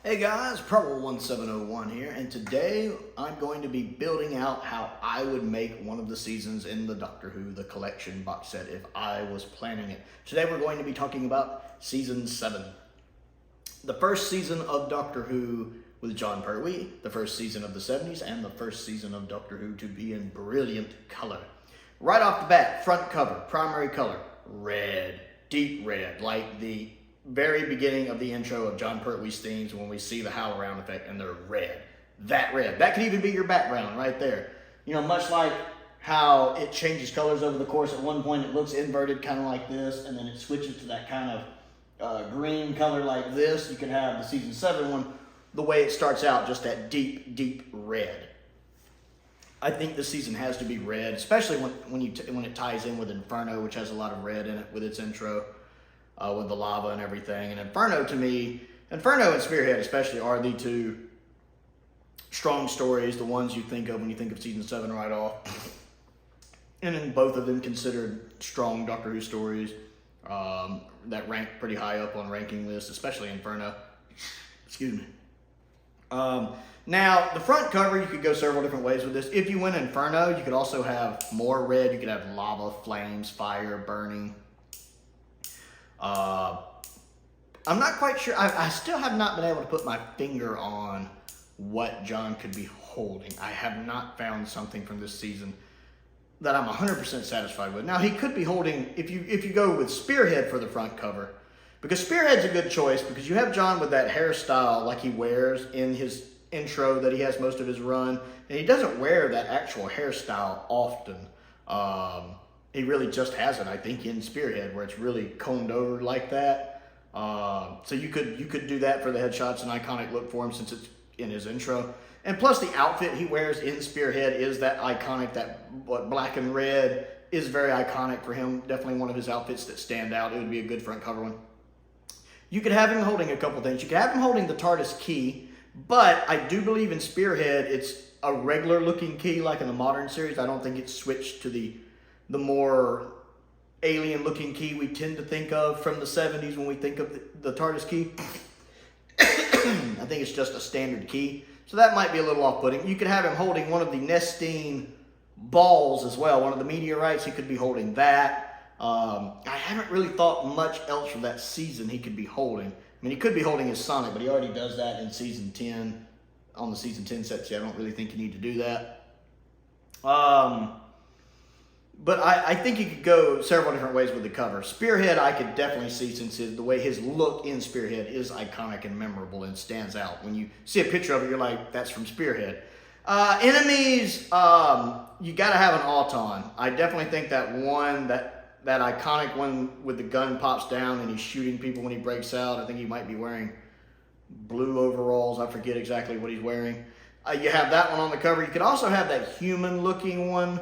Hey guys, Prowl 1701 here, and today I'm going to be building out how I would make one of the seasons in the Doctor Who, the collection box set, if I was planning it. Today we're going to be talking about Season 7. The first season of Doctor Who with Jon Pertwee, the first season of the 70s, and the first season of Doctor Who to be in brilliant color. Right off the bat, front cover, primary color, red, deep red, like the very beginning of the intro of Jon Pertwee's themes when we see the howl-around effect and they're red. That red. That could even be your background right there. You know, much like how it changes colors over the course. At one point it looks inverted kind of like this, and then it switches to that kind of green color like this. You can have the Season 7 one, the way it starts out, just that deep, deep red. I think the season has to be red, especially when it ties in with Inferno, which has a lot of red in it with its intro. With the lava and everything. And Inferno, to me, Inferno and Spearhead especially are the two strong stories, the ones you think of when you think of Season 7 right off. And then both of them considered strong Doctor Who stories that rank pretty high up on ranking lists, especially Inferno. Excuse me. Now, the front cover, you could go several different ways with this. If you went Inferno, you could also have more red. You could have lava, flames, fire, burning. I'm not quite sure. I still have not been able to put my finger on what Jon could be holding. I have not found something from this season that I'm 100% satisfied with. Now, he could be holding, if you go with Spearhead for the front cover, because Spearhead's a good choice because you have Jon with that hairstyle like he wears in his intro that he has most of his run, and he doesn't wear that actual hairstyle often. He really just has it, I think, in Spearhead, where it's really combed over like that. So you could do that for the headshots, an iconic look for him since it's in his intro. And plus the outfit he wears in Spearhead is that iconic, that black and red is very iconic for him. Definitely one of his outfits that stand out. It would be a good front cover one. You could have him holding a couple things. You could have him holding the TARDIS key, but I do believe in Spearhead it's a regular looking key like in the modern series. I don't think it's switched to the more alien-looking key we tend to think of from the 70s when we think of the TARDIS key. I think it's just a standard key. So that might be a little off-putting. You could have him holding one of the Nestine balls as well, one of the meteorites. He could be holding that. I haven't really thought much else from that season he could be holding. I mean, he could be holding his Sonic, but he already does that in Season 10. On the Season 10 set, so I don't really think you need to do that. But I think you could go several different ways with the cover. Spearhead I could definitely see, since the way his look in Spearhead is iconic and memorable and stands out. When you see a picture of it, you're like, that's from Spearhead. Enemies, you got to have an Auton. I definitely think that one, that iconic one with the gun pops down and he's shooting people when he breaks out. I think he might be wearing blue overalls. I forget exactly what he's wearing. You have that one on the cover. You could also have that human-looking one.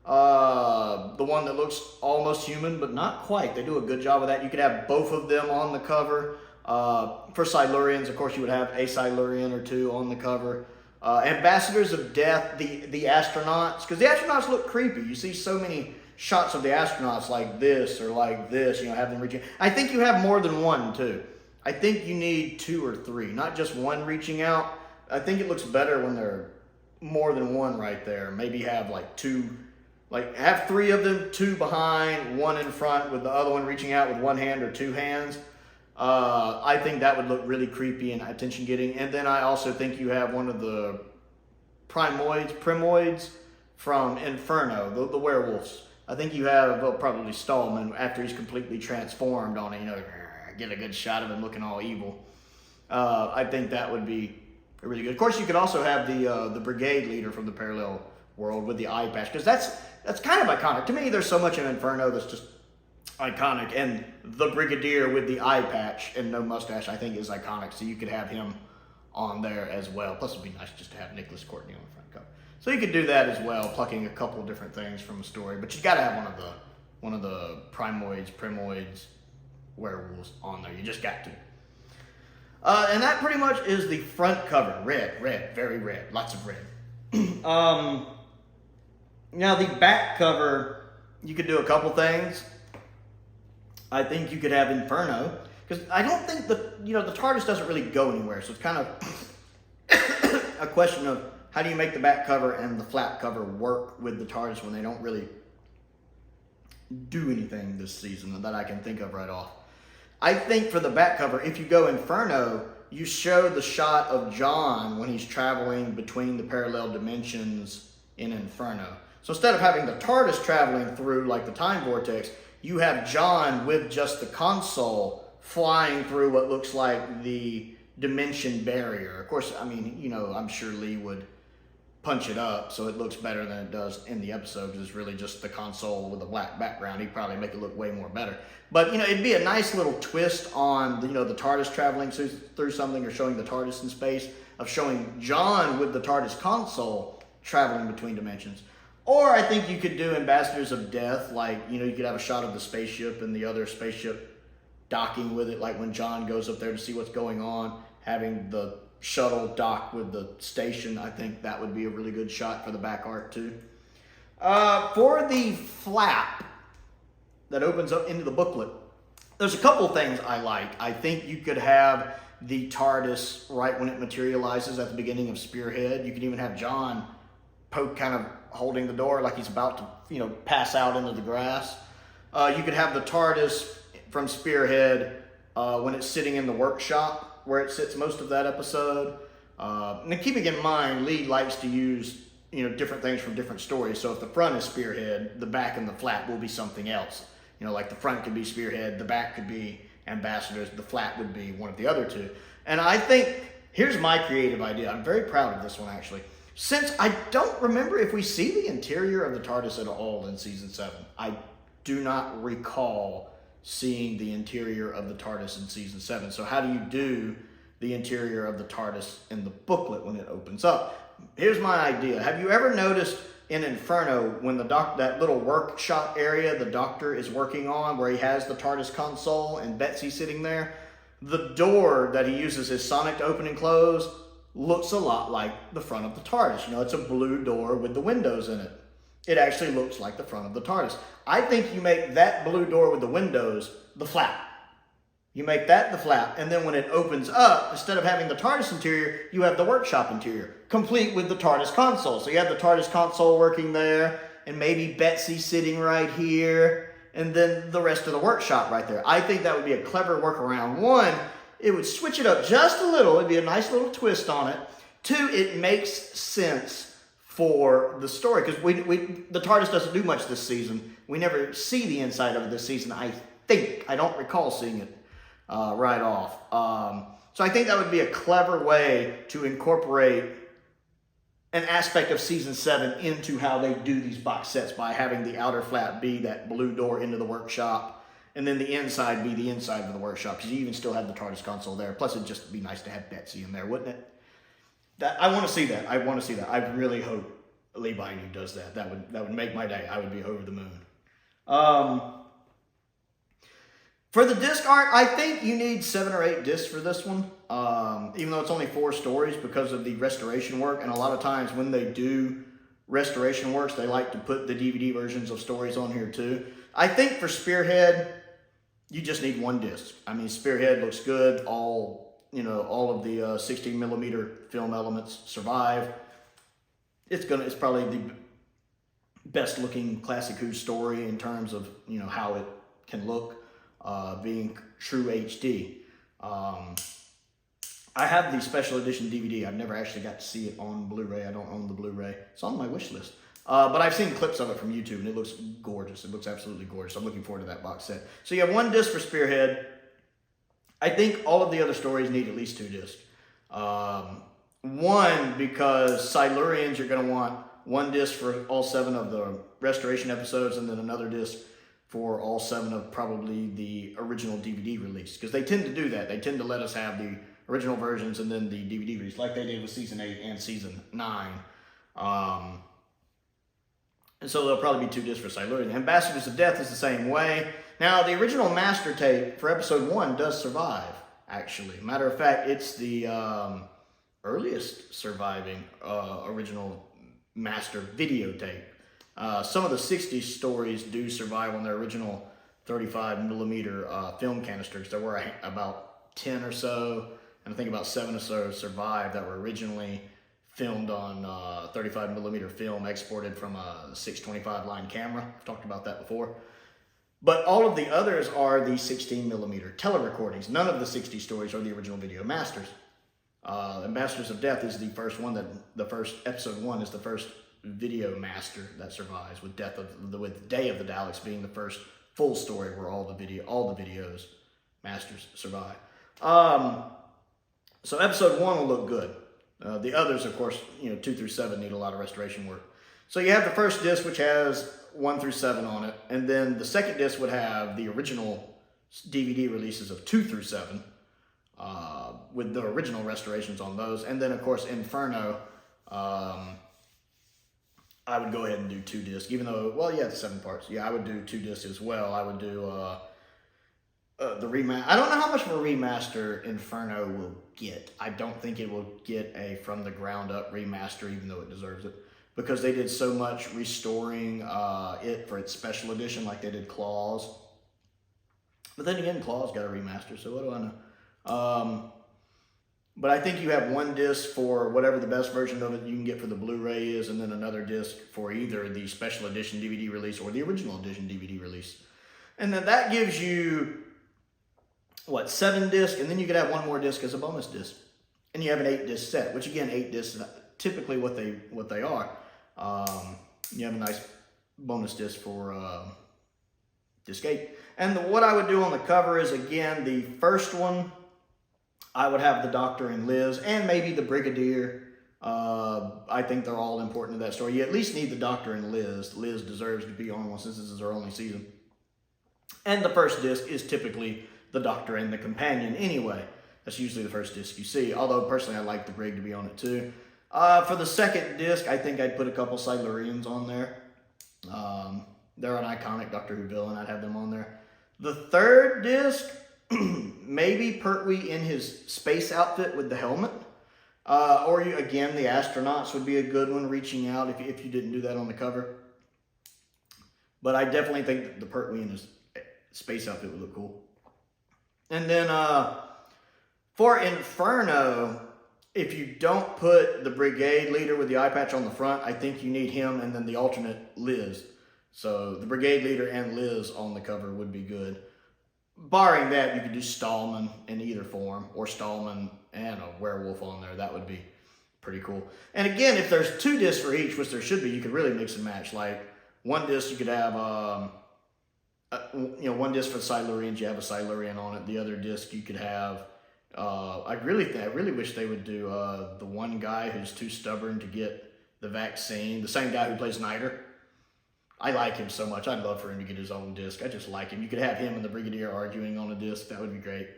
The one that looks almost human, but not quite. They do a good job of that. You could have both of them on the cover. For Silurians, of course, you would have a Silurian or two on the cover. Ambassadors of Death, the astronauts, because the astronauts look creepy. You see so many shots of the astronauts like this or like this, you know, have them reaching. I think you have more than one, too. I think you need 2 or 3, not just one reaching out. I think it looks better when there are more than one right there. Maybe have like 2. Like, have 3 of them, 2 behind, 1 in front, with the other one reaching out with 1 hand or 2 hands. I think that would look really creepy and attention-getting. And then I also think you have one of the Primoids from Inferno, the werewolves. I think you have, well, probably Stallman after he's completely transformed on it, you know, get a good shot of him looking all evil. I think that would be really good. Of course, you could also have the brigade leader from the parallel world with the eye patch, because that's kind of iconic. To me, there's so much in Inferno that's just iconic, and the Brigadier with the eye patch and no mustache, I think, is iconic, so you could have him on there as well. Plus, it'd be nice just to have Nicholas Courtney on the front cover. So you could do that as well, plucking a couple of different things from a story, but you got to have one of the Primoids, werewolves on there. You just got to. And that pretty much is the front cover. Red, very red, lots of red. Now, the back cover, you could do a couple things. I think you could have Inferno. Because I don't think the TARDIS doesn't really go anywhere. So it's kind of a question of how do you make the back cover and the flap cover work with the TARDIS when they don't really do anything this season that I can think of right off. I think for the back cover, if you go Inferno, you show the shot of John when he's traveling between the parallel dimensions in Inferno. So instead of having the TARDIS traveling through like the time vortex, you have John with just the console flying through what looks like the dimension barrier. Of course, I mean, I'm sure Lee would punch it up so it looks better than it does in the episode, because it's really just the console with a black background. He'd probably make it look way more better. But, it'd be a nice little twist on, the TARDIS traveling through something, or showing the TARDIS in space, of showing John with the TARDIS console traveling between dimensions. Or I think you could do Ambassadors of Death, like, you could have a shot of the spaceship and the other spaceship docking with it, like when John goes up there to see what's going on, having the shuttle dock with the station. I think that would be a really good shot for the back art too. For the flap that opens up into the booklet, there's a couple things I like. I think you could have the TARDIS right when it materializes at the beginning of Spearhead. You could even have John poke, kind of holding the door like he's about to, pass out into the grass. You could have the TARDIS from Spearhead when it's sitting in the workshop, where it sits most of that episode. And keeping in mind, Lee likes to use, different things from different stories. So if the front is Spearhead, the back and the flap will be something else. Like the front could be Spearhead, the back could be Ambassadors, the flap would be one of the other two. And I think, here's my creative idea. I'm very proud of this one, actually. Since I don't remember if we see the interior of the TARDIS at all in season 7. I do not recall seeing the interior of the TARDIS in season 7. So how do you do the interior of the TARDIS in the booklet when it opens up? Here's my idea. Have you ever noticed in Inferno when that little workshop area the Doctor is working on, where he has the TARDIS console and Betsy sitting there, the door that he uses his sonic to open and close looks a lot like the front of the TARDIS. It's a blue door with the windows in it. It actually looks like the front of the TARDIS. I think you make that blue door with the windows the flap. You make that the flap, and then when it opens up, instead of having the TARDIS interior, you have the workshop interior, complete with the TARDIS console. So you have the TARDIS console working there, and maybe Betsy sitting right here, and then the rest of the workshop right there. I think that would be a clever workaround. One, it would switch it up just a little. It'd be a nice little twist on it. Two, it makes sense for the story, because the TARDIS doesn't do much this season. We never see the inside of it this season, I think. I don't recall seeing it right off. So I think that would be a clever way to incorporate an aspect of season 7 into how they do these box sets, by having the outer flap be that blue door into the workshop, and then the inside be the inside of the workshop, because you even still have the TARDIS console there. Plus, it'd just be nice to have Betsy in there, wouldn't it? I want to see that. I want to see that. I really hope Lee Bynum does that. That would make my day. I would be over the moon. For the disc art, I think you need 7 or 8 discs for this one, even though it's only 4 stories, because of the restoration work. And a lot of times when they do restoration works, they like to put the DVD versions of stories on here too. I think for Spearhead, you just need 1 disc. I mean, Spearhead looks good. All of the 16 millimeter film elements survive. It's probably the best looking Classic Who story in terms of, how it can look. Being true HD. I have the special edition DVD. I've never actually got to see it on Blu-ray. I don't own the Blu-ray. It's on my wish list. But I've seen clips of it from YouTube, and it looks gorgeous. It looks absolutely gorgeous. I'm looking forward to that box set. So you have 1 disc for Spearhead. I think all of the other stories need at least 2 discs. 1, because Silurians, you're going to want 1 disc for all 7 of the restoration episodes, and then another disc for all 7 of probably the original DVD release, because they tend to do that. They tend to let us have the original versions and then the DVD release, like they did with season 8 and season 9. And so there'll probably be 2 discs for Silurian. Ambassadors of Death is the same way. Now, the original master tape for episode 1 does survive, actually. Matter of fact, it's the earliest surviving original master videotape. Some of the 60s stories do survive on their original 35 millimeter film canisters. There were about 10 or so, and I think about 7 or so survived that were originally filmed on 35 millimeter film, exported from a 625 line camera. I've talked about that before. But all of the others are the 16 millimeter telerecordings. None of the 60 stories are the original video masters. Ambassadors of Death is the first one episode 1 is the first video master that survives, with Day of the Daleks being the first full story where all the videos masters survive. So episode 1 will look good. The others, of course, 2 through 7 need a lot of restoration work. So you have the first disc, which has 1 through 7 on it, and then the second disc would have the original DVD releases of 2 through 7, with the original restorations on those. And then, of course, Inferno, I would go ahead and do 2 discs, even though, well, yeah, the 7 parts. Yeah, I would do 2 discs as well. I would do the remaster. I don't know how much of a remaster Inferno will get. I don't think it will get a from the ground up remaster, even though it deserves it, because they did so much restoring it for its special edition, like they did Claws. But then again, Claws got a remaster, so what do I know? But I think you have 1 disc for whatever the best version of it you can get for the Blu-ray is, and then another disc for either the special edition DVD release or the original edition DVD release. And then that gives you, 7 discs, and then you could have 1 more disc as a bonus disc. And you have an 8-disc set, which again, 8 discs is typically what they are. You have a nice bonus disc for disc 8. And what I would do on the cover is, again, the first one, I would have the Doctor and Liz, and maybe the Brigadier. I think they're all important to that story. You at least need the Doctor and Liz. Liz deserves to be on one since this is her only season. And the first disc is typically the Doctor and the Companion anyway. That's usually the first disc you see, although personally I like the Brig to be on it too. For the second disc, I think I'd put a couple Silurians on there. They're an iconic Doctor Who villain. I'd have them on there. The third disc, maybe Pertwee in his space outfit with the helmet. Again, the astronauts would be a good one, reaching out if you didn't do that on the cover. But I definitely think that the Pertwee in his space outfit would look cool. And then for Inferno, if you don't put the brigade leader with the eye patch on the front, I think you need him and then the alternate Liz. So the brigade leader and Liz on the cover would be good. Barring that, you could do Stallman in either form, or Stallman and a werewolf on there. That would be pretty cool. And again, if there's 2 discs for each, which there should be, you could really mix and match. Like 1 disc, you could have, 1 disc for the Silurians, you have a Silurian on it. The other disc, you could have, I really wish they would do the one guy who's too stubborn to get the vaccine, the same guy who plays Niter. I like him so much. I'd love for him to get his own disc. I just like him. You could have him and the Brigadier arguing on a disc. That would be great.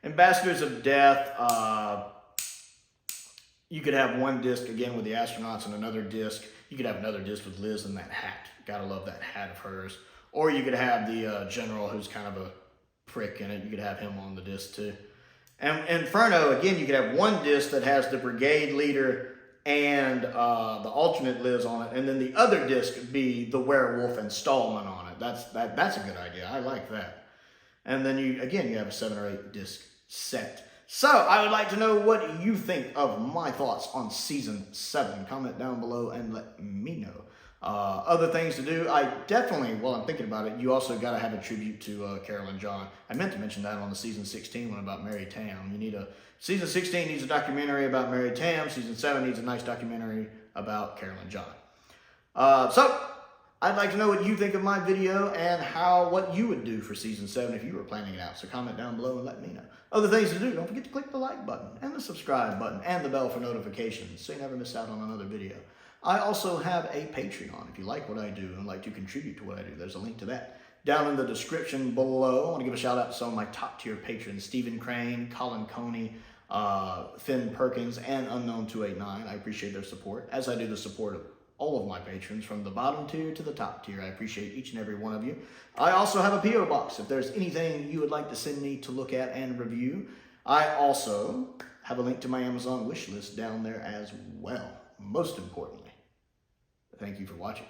Ambassadors of Death. You could have 1 disc again with the astronauts and another disc. You could have another disc with Liz and that hat. Gotta love that hat of hers. Or you could have the general who's kind of a prick in it. You could have him on the disc too. And Inferno, again, you could have 1 disc that has the brigade leader and the alternate Liz on it, and then the other disc be the werewolf and Stallman on it. That's a good idea. I like that. And then you have a 7 or 8 disc set. So I would like to know what you think of my thoughts on season 7. Comment down below and let me know. Other things to do, I definitely, while I'm thinking about it, you also got to have a tribute to Carol and John. I meant to mention that on the season 16 one about Mary Tam. Season 16 needs a documentary about Mary Tam. Season 7 needs a nice documentary about Carol and John. So I'd like to know what you think of my video and what you would do for season 7 if you were planning it out. So comment down below and let me know. Other things to do, don't forget to click the like button and the subscribe button and the bell for notifications so you never miss out on another video. I also have a Patreon. If you like what I do and like to contribute to what I do, there's a link to that down in the description below. I want to give a shout out to some of my top tier patrons: Stephen Crane, Colin Coney, Finn Perkins, and Unknown289. I appreciate their support, as I do the support of all of my patrons from the bottom tier to the top tier. I appreciate each and every one of you. I also have a P.O. box if there's anything you would like to send me to look at and review. I also have a link to my Amazon wish list down there as well. Most importantly, thank you for watching.